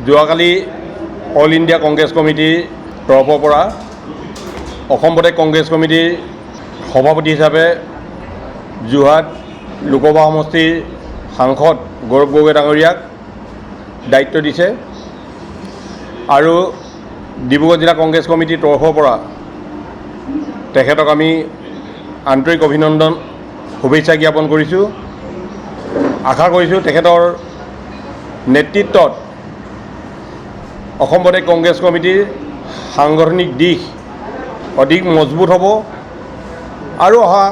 যোৱাকালি all India Congress কমিটিৰ তৰফৰ পৰা অসম প্ৰদেশ কংগ্ৰেছ কমিটিৰ সভাপতি হিচাপে যোৰহাট লোকসভা সমষ্টিৰ সাংসদ গৌৰৱ গগৈ ডাঙৰীয়াক দায়িত্ব দিছে আৰু ডিব্ৰুগড় জিলা কংগ্ৰেছ কমিটিৰ তৰফৰ পৰা তেখেতক আমি আন্তৰিক অভিনন্দন শুভেচ্ছা জ্ঞাপন কৰিছোঁ। আশা কৰিছোঁ তেখেতৰ নেতৃত্বত অসম প্ৰদেশ কংগ্ৰেছ কমিটিৰ সাংগঠনিক দিশ অধিক মজবুত হ'ব আৰু অহা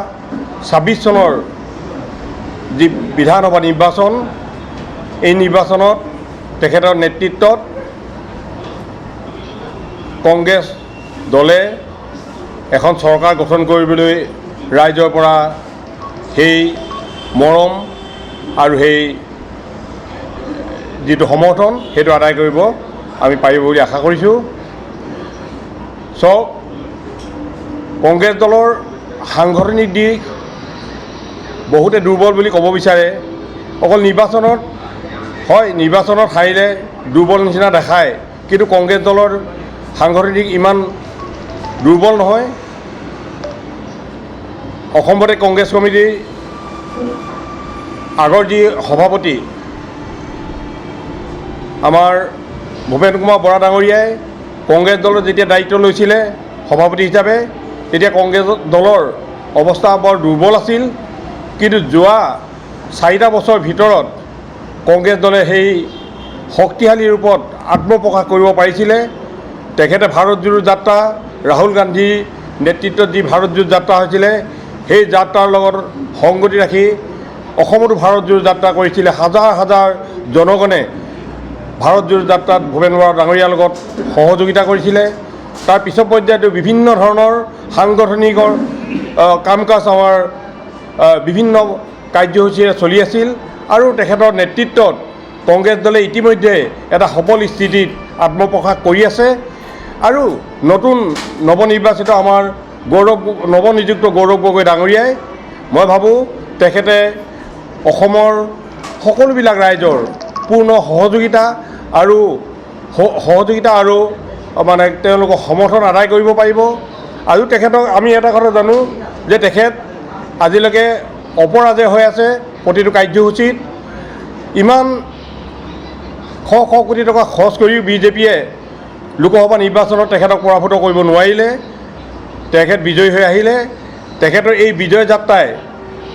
২৬ চনৰ যি বিধানসভা নিৰ্বাচন, এই নিৰ্বাচনত তেখেতৰ নেতৃত্বত কংগ্ৰেছ দলে এখন চৰকাৰ গঠন কৰিবলৈ ৰাইজৰ পৰা সেই মৰম আৰু সেই যিটো সমৰ্থন সেইটো আদায় কৰিব আমি পাৰিব বুলি আশা কৰিছোঁ। চাওক, কংগ্ৰেছ দলৰ সাংগঠনিক দিশ বহুতে দুৰ্বল বুলি ক'ব বিচাৰে। অকল নিৰ্বাচনত হয়, নিৰ্বাচনত হাৰিলে দুৰ্বল নিচিনা দেখায়, কিন্তু কংগ্ৰেছ দলৰ সাংগঠনিক ইমান দুৰ্বল নহয়। অসম প্ৰদেশ কংগ্ৰেছ কমিটিৰ আগৰ যি সভাপতি আমাৰ ভূপেন কুমাৰ বৰা ডাঙৰীয়াই কংগ্ৰেছ দলৰ যেতিয়া দায়িত্ব লৈছিলে সভাপতি হিচাপে, তেতিয়া কংগ্ৰেছ দলৰ অৱস্থা বৰ দুৰ্বল আছিল, কিন্তু যোৱা 4টা বছৰৰ ভিতৰত কংগ্ৰেছ দলে সেই শক্তিশালী ৰূপত আত্মপ্ৰকাশ কৰিব পাৰিছিলে। তেখেতে ভাৰত জোড়ো যাত্ৰা, ৰাহুল গান্ধীৰ নেতৃত্বত যি ভাৰত জোড়ো যাত্ৰা হৈছিলে, সেই যাত্ৰাৰ লগত সংগতি ৰাখি অসমতো ভাৰত জোড়ো যাত্ৰা কৰিছিলে। হাজাৰ হাজাৰ জনগণে ভাৰত জোড়ো যাত্ৰাত ভূপেন বৰা ডাঙৰীয়াৰ লগত সহযোগিতা কৰিছিলে। তাৰ পিছৰ পৰ্যায়তো বিভিন্ন ধৰণৰ সাংগঠনিকৰ কাম কাজ আমাৰ বিভিন্ন কাৰ্যসূচীৰে চলি আছিল আৰু তেখেতৰ নেতৃত্বত কংগ্ৰেছ দলে ইতিমধ্যে এটা সবল স্থিতিত আত্মপ্ৰকাশ কৰি আছে আৰু নতুন নৱনিৰ্বাচিত আমাৰ নৱনিযুক্ত গৌৰৱ গগৈ ডাঙৰীয়াই, মই ভাবোঁ তেখেতে অসমৰ সকলোবিলাক ৰাইজৰ পূৰ্ণ সহযোগিতা আৰু মানে তেওঁলোকক সমৰ্থন আদায় কৰিব পাৰিব। আৰু তেখেতক আমি এটা কথা জানো যে তেখেত আজিলৈকে অপৰাজয় হৈ আছে প্ৰতিটো কাৰ্যসূচীত। ইমান শ শ কোটি টকা খৰচ কৰিও বিজেপিয়ে লোকসভা নিৰ্বাচনত তেখেতক পৰাভূত কৰিব নোৱাৰিলে। তেখেত বিজয়ী হৈ আহিলে। তেখেতৰ এই বিজয় যাত্ৰাই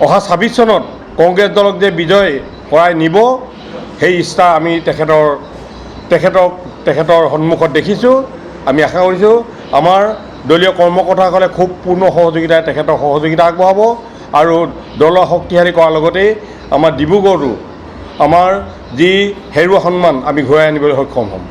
অহা ২৬ চনত কংগ্ৰেছ দলক যে বিজয় কৰাই নিব, সেই ইচ্ছা আমি তেখেতৰ সন্মুখত দেখিছোঁ। আমি আশা কৰিছোঁ আমাৰ দলীয় কৰ্মকৰ্তাসকলে খুব পূৰ্ণ সহযোগিতাৰে তেখেতৰ সহযোগিতা আগবঢ়াব আৰু দলৰ শক্তিশালী কৰাৰ লগতে আমাৰ ডিব্ৰুগড়তো আমাৰ যি হেৰুৱা সন্মান আমি ঘূৰাই আনিবলৈ সক্ষম হ'ম।